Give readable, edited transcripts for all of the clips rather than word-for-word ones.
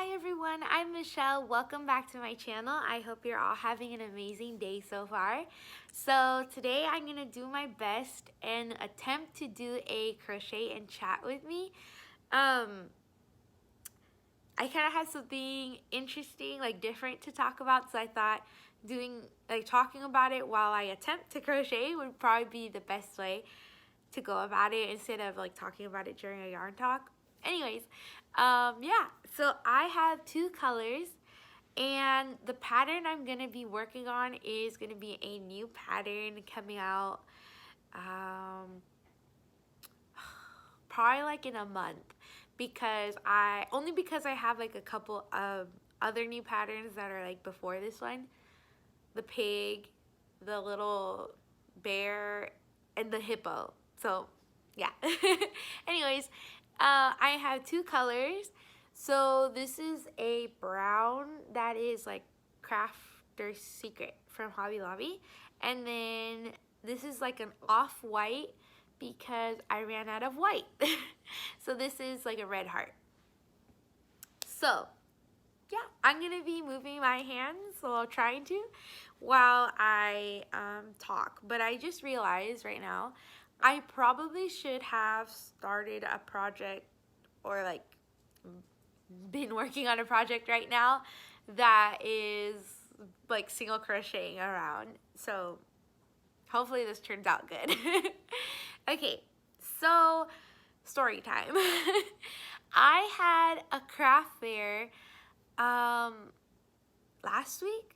Hi everyone, I'm Michelle. Welcome back to my channel. I hope you're all having an amazing day so far. So today I'm going to do my best and attempt to do a crochet and chat with me. I kind of had something interesting, different to talk about, so I thought talking about it while I attempt to crochet would probably be the best way to go about it instead of talking about it during a yarn talk. Anyways, yeah, so I have two colors, and the pattern I'm gonna be working on is gonna be a new pattern coming out probably in a month, because I have a couple of other new patterns that are before this one: the pig, the little bear, and the hippo. So yeah. Anyways, I have two colors. So this is a brown that is Crafter's Secret from Hobby Lobby, and then this is an off-white because I ran out of white. So this is a red heart. So yeah, I'm gonna be moving my hands, well, trying to, while I talk. But I just realized right now I probably should have started a project, or been working on a project right now that is single crocheting around. So hopefully this turns out good. Okay, so story time. I had a craft fair last week.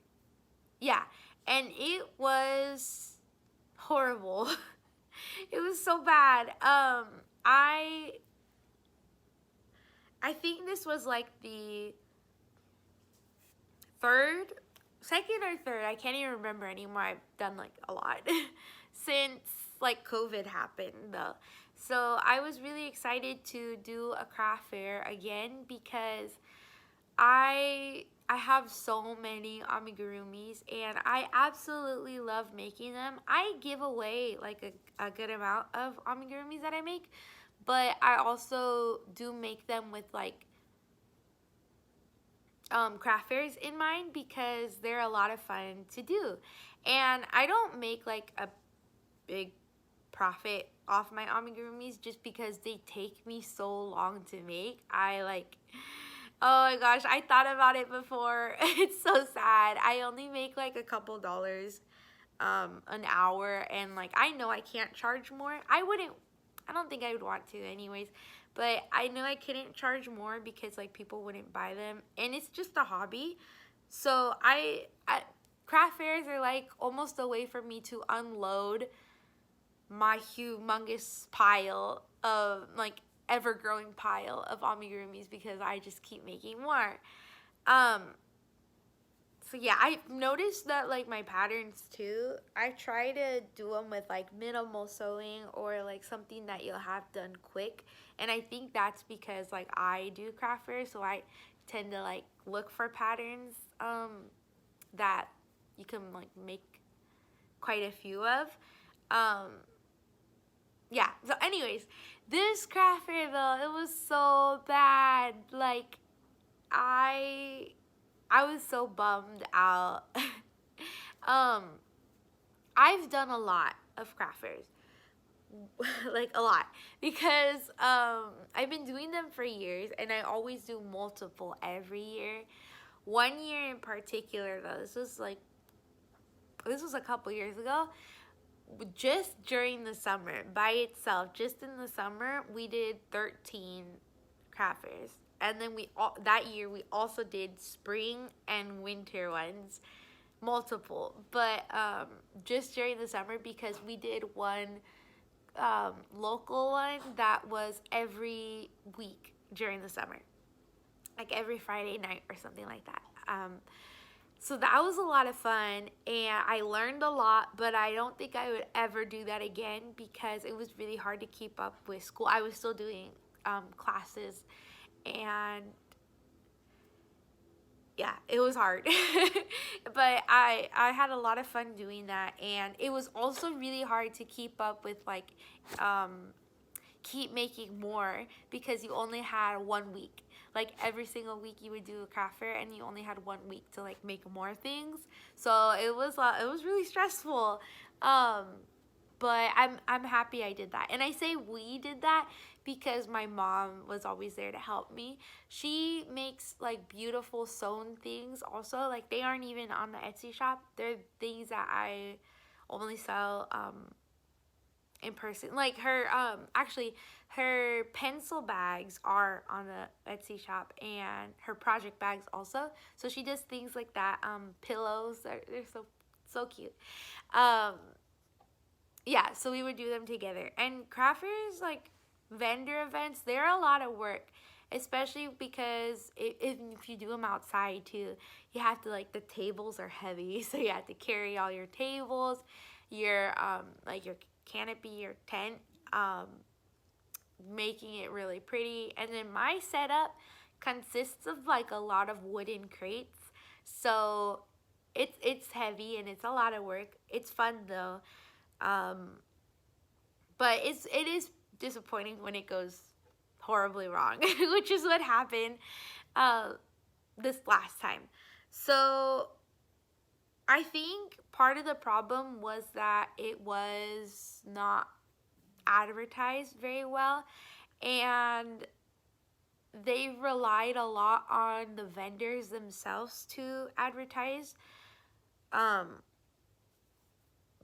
Yeah, and it was horrible. It was so bad. I think this was the second or third, I can't even remember anymore. I've done a lot since COVID happened though. So I was really excited to do a craft fair again because I have so many amigurumis and I absolutely love making them. I give away a good amount of amigurumis that I make, but I also do make them with craft fairs in mind because they're a lot of fun to do. And I don't make a big profit off my amigurumis just because they take me so long to make. Oh my gosh, I thought about it before. It's so sad. I only make a couple dollars an hour, and I know I can't charge more. I don't think I would want to anyways, but I know I couldn't charge more because people wouldn't buy them, and it's just a hobby. So craft fairs are almost a way for me to unload my humongous pile of ever-growing pile of amigurumis because I just keep making more. So yeah, I've noticed that my patterns too, I try to do them with minimal sewing or something that you'll have done quick. And I think that's because I do craft fairs, so I tend to look for patterns that you can make quite a few of. Yeah, so anyways, this craft fair though, it was so bad. I was so bummed out. I've done a lot of craft fairs. A lot. Because I've been doing them for years, and I always do multiple every year. One year in particular though, this was a couple years ago, just during the summer, by itself, just in the summer, we did 13 craft fairs. And then that year we also did spring and winter ones, multiple. But just during the summer, because we did one local one that was every week during the summer, every Friday night or something like that. So that was a lot of fun, and I learned a lot, but I don't think I would ever do that again because it was really hard to keep up with school. I was still doing classes, and yeah, it was hard. But I had a lot of fun doing that, and it was also really hard to keep up with keep making more because you only had 1 week. like every single week you would do a craft fair and you only had 1 week to like make more things. So it was really stressful. But I'm happy I did that. And I say we did that because my mom was always there to help me. She makes like beautiful sewn things also. Like they aren't even on the Etsy shop. They're things that I only sell in person. Like her actually her pencil bags are on the Etsy shop, and her project bags also. So she does things like that. Pillows, they're so cute. Um yeah, so we would do them together. And craft fairs, like vendor events, they're a lot of work, especially because if you do them outside too, you have to, like, the tables are heavy, so you have to carry all your tables, your like your canopy, your tent, making it really pretty. And then my setup consists of like a lot of wooden crates, so it's heavy and it's a lot of work. It's fun though. But it is disappointing when it goes horribly wrong, which is what happened this last time. So I think part of the problem was that it was not advertised very well, and they relied a lot on the vendors themselves to advertise,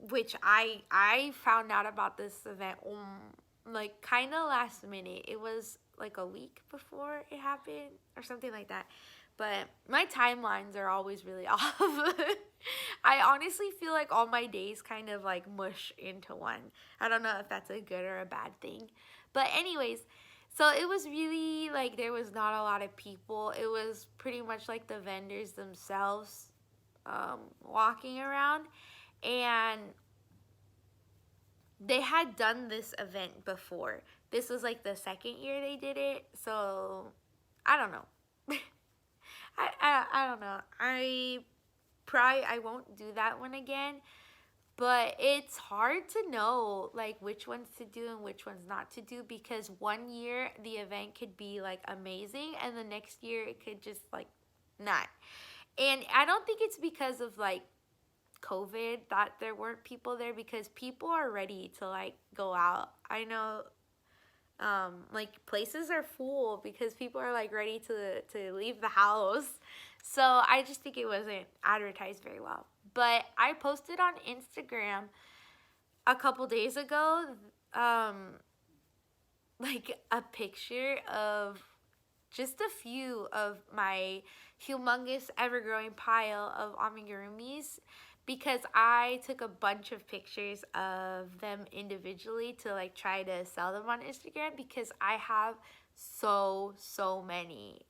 which I found out about this event like kind of last minute. It was like a week before it happened or something like that. But my timelines are always really off. I honestly feel like all my days kind of like mush into one. I don't know if that's a good or a bad thing. But anyways, so it was really like there was not a lot of people. It was pretty much like the vendors themselves walking around. And they had done this event before. This was like the second year they did it. So I don't know. I don't know. I won't do that one again. But it's hard to know like which ones to do and which ones not to do, because one year the event could be like amazing and the next year it could just like not. And I don't think it's because of like COVID that there weren't people there, because people are ready to like go out. I know like places are full because people are like ready to leave the house. So I just think it wasn't advertised very well. But I posted on Instagram a couple days ago like a picture of just a few of my humongous ever-growing pile of amigurumis, because I took a bunch of pictures of them individually to like try to sell them on Instagram, because I have so many.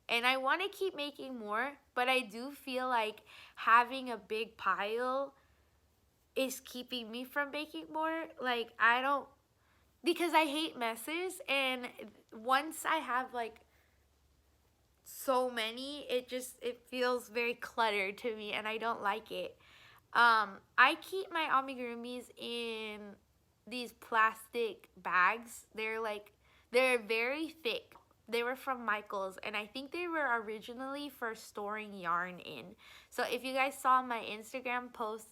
And I want to keep making more, but I do feel like having a big pile is keeping me from making more. Like I don't, because I hate messes, and once I have like so many, it feels very cluttered to me and I don't like it. I keep my amigurumis in these plastic bags. They're very thick. They were from Michael's, and I think they were originally for storing yarn in. So if you guys saw my Instagram post,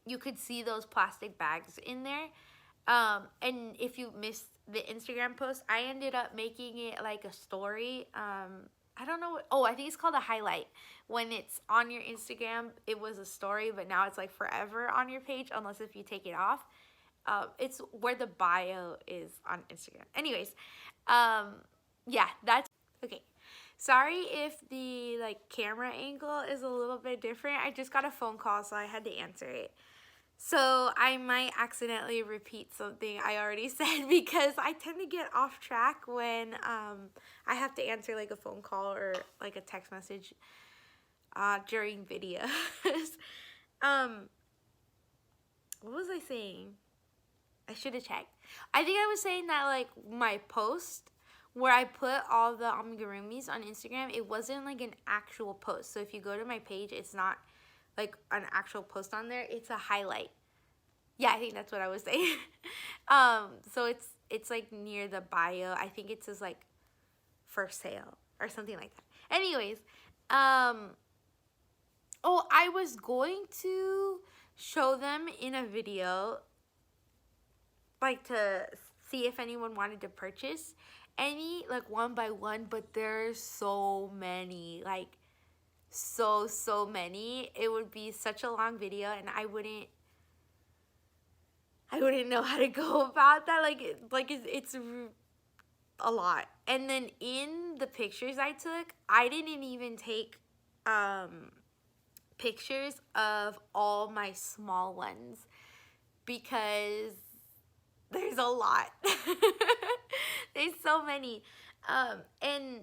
you could see those plastic bags in there. And if you missed the Instagram post, I ended up making it like a story. I don't know. Oh, I think it's called a highlight. When it's on your Instagram, it was a story, but now it's like forever on your page, unless if you take it off. It's where the bio is on Instagram. Anyways, yeah, that's okay. Sorry if the like camera angle is a little bit different. I just got a phone call, so I had to answer it. So I might accidentally repeat something I already said, because I tend to get off track when I have to answer like a phone call or like a text message during videos. What was I saying? I should have checked. I think I was saying that like my post where I put all the amigurumis on Instagram, it wasn't like an actual post. So if you go to my page, it's not like an actual post on there. It's a highlight. Yeah, I think that's what I was saying. So it's like near the bio. I think it says like for sale or something like that. Anyways, oh, I was going to show them in a video, like to see if anyone wanted to purchase any, like one by one, but there's so many, like so many. It would be such a long video, and I wouldn't know how to go about that. It's a lot. And then in the pictures I took, I didn't even take pictures of all my small ones because there's a lot. There's so many. And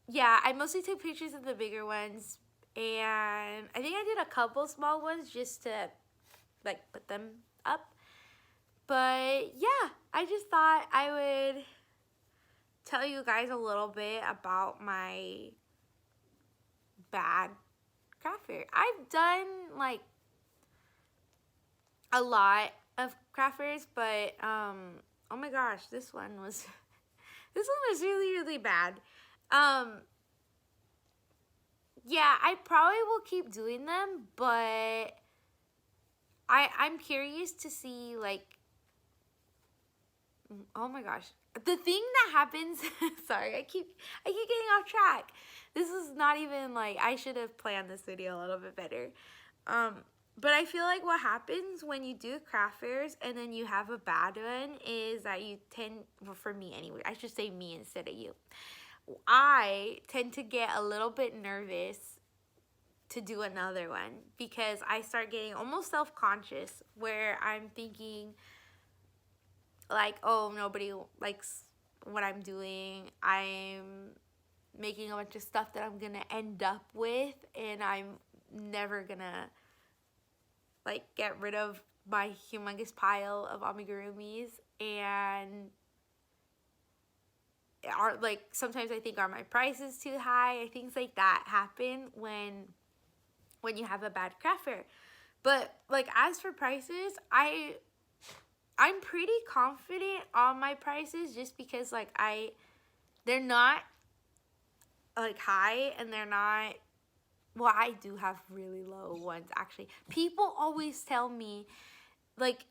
yeah, I mostly took pictures of the bigger ones, and I think I did a couple small ones just to like put them up. But yeah, I just thought I would tell you guys a little bit about my bad craft fair. I've done like a lot of craft fairs, but oh my gosh, this one was really bad. Yeah, I probably will keep doing them, but I'm curious to see, like, oh my gosh, the thing that happens. Sorry, I keep getting off track. This is not even like, I should have planned this video a little bit better. But I feel like what happens when you do craft fairs and then you have a bad one is that you tend, well, for me anyway, I should say me instead of you, I tend to get a little bit nervous to do another one because I start getting almost self-conscious, where I'm thinking like, oh, nobody likes what I'm doing. I'm making a bunch of stuff that I'm gonna end up with, and I'm never gonna like get rid of my humongous pile of amigurumis. And are like, sometimes I think, are my prices too high? Things like that happen when you have a bad craft fair. But like, as for prices, I'm pretty confident on my prices, just because like they're not like high, and they're not, well, I do have really low ones actually. People always tell me, like,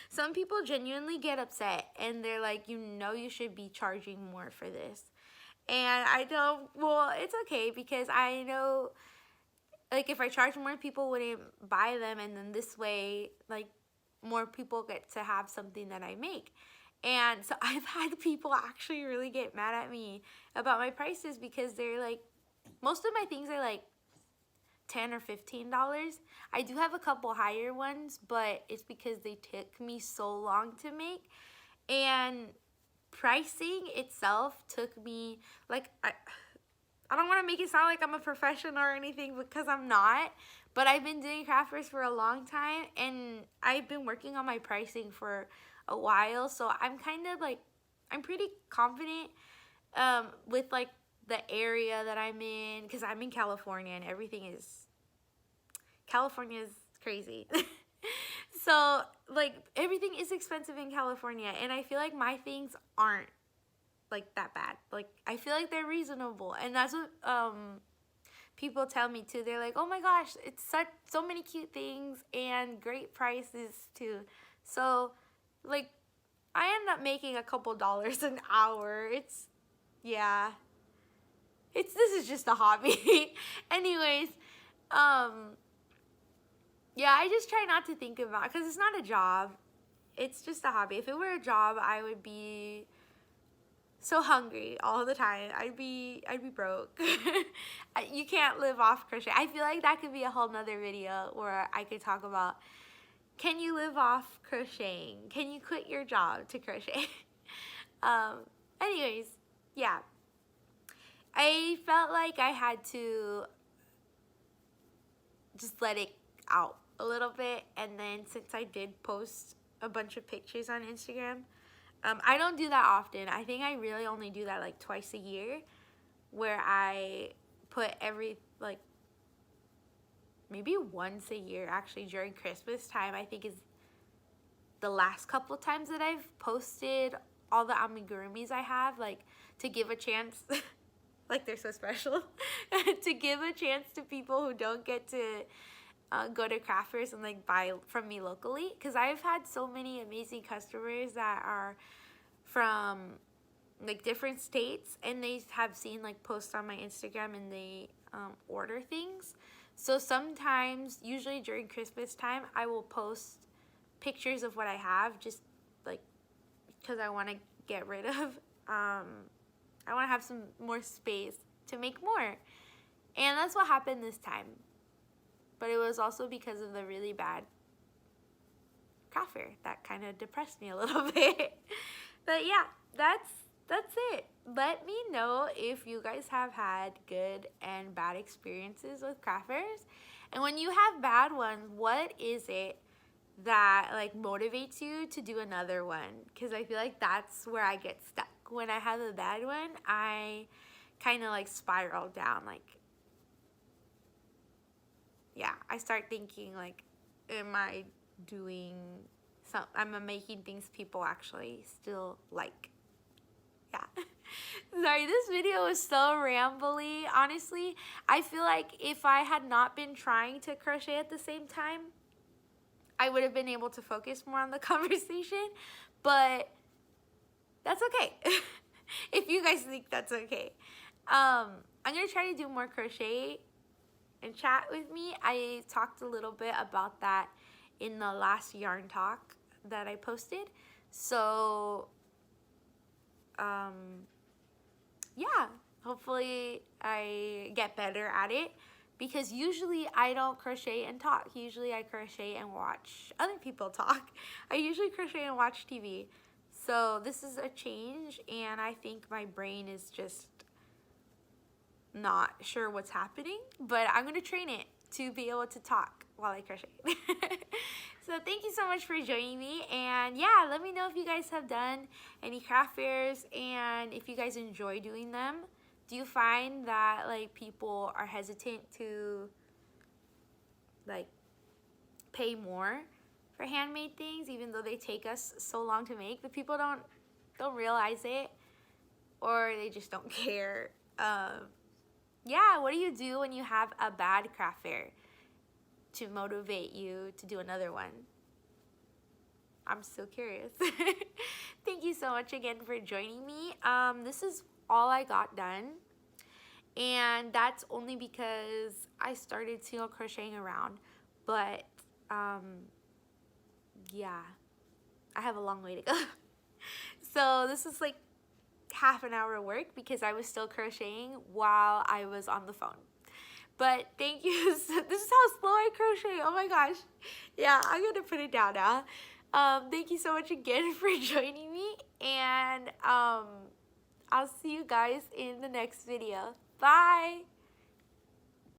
some people genuinely get upset and they're like, you should be charging more for this. And I don't, well, it's okay, because I know, like, if I charge more, people wouldn't buy them, and then this way, like, more people get to have something that I make. And so I've had people actually really get mad at me about my prices, because they're like, most of my things are like $10 or $15. I do have a couple higher ones, but it's because they took me so long to make. And pricing itself took me, like, I don't want to make it sound like I'm a professional or anything, because I'm not. But I've been doing craft fairs for a long time, and I've been working on my pricing for a while. So I'm kind of like, I'm pretty confident with like the area that I'm in, because I'm in California, and California is crazy. So like, everything is expensive in California, and I feel like my things aren't like that bad. Like, I feel like they're reasonable, and that's what people tell me too. They're like, oh my gosh, it's so many cute things and great prices too. So like, I end up making a couple dollars an hour. Yeah, this is just a hobby. Anyways, yeah, I just try not to think about it, because it's not a job. It's just a hobby. If it were a job, I would be so hungry all the time. I'd be broke. You can't live off crochet. I feel like that could be a whole nother video where I could talk about, can you live off crocheting? Can you quit your job to crochet? Anyways, yeah. I felt like I had to just let it out a little bit. And then, since I did post a bunch of pictures on Instagram, I don't do that often. I think I really only do that like twice a year, where I put like maybe once a year actually, during Christmas time, I think, is the last couple times that I've posted all the amigurumis I have. Like, to give a chance, like they're so special, to give a chance to people who don't get to go to craft fairs and like buy from me locally, because I've had so many amazing customers that are from like different states, and they have seen like posts on my Instagram, and they order things. So sometimes, usually during Christmas time, I will post pictures of what I have, just like because I want to get rid of I want to have some more space to make more. And that's what happened this time. But it was also because of the really bad craft fair that kind of depressed me a little bit. But yeah, that's it. Let me know if you guys have had good and bad experiences with craft fairs. And when you have bad ones, what is it that like motivates you to do another one? Because I feel like that's where I get stuck. When I have a bad one, I kind of like spiral down. Like, yeah, I start thinking like, am I making things people actually still like? Yeah. Sorry, this video was so rambly. Honestly, I feel like if I had not been trying to crochet at the same time, I would have been able to focus more on the conversation, but that's okay. If you guys think that's okay. I'm gonna try to do more crochet and chat with me. I talked a little bit about that in the last yarn talk that I posted. So, yeah, hopefully I get better at it, because usually I don't crochet and talk. Usually I crochet and watch other people talk. I usually crochet and watch TV. So this is a change, and I think my brain is just not sure what's happening, but I'm gonna train it to be able to talk while I crochet. So thank you so much for joining me, and yeah, let me know if you guys have done any craft fairs and if you guys enjoy doing them. Do you find that like people are hesitant to like pay more for handmade things, even though they take us so long to make? But people don't realize it, or they just don't care. Yeah, what do you do when you have a bad craft fair to motivate you to do another one? I'm so curious. Thank you so much again for joining me. This is all I got done, and that's only because I started single crocheting around, but yeah, I have a long way to go. So this is like half an hour work because I was still crocheting while I was on the phone. But thank you. This is how slow I crochet. Oh my gosh. Yeah, I'm gonna put it down now. Thank you so much again for joining me, and I'll see you guys in the next video. Bye.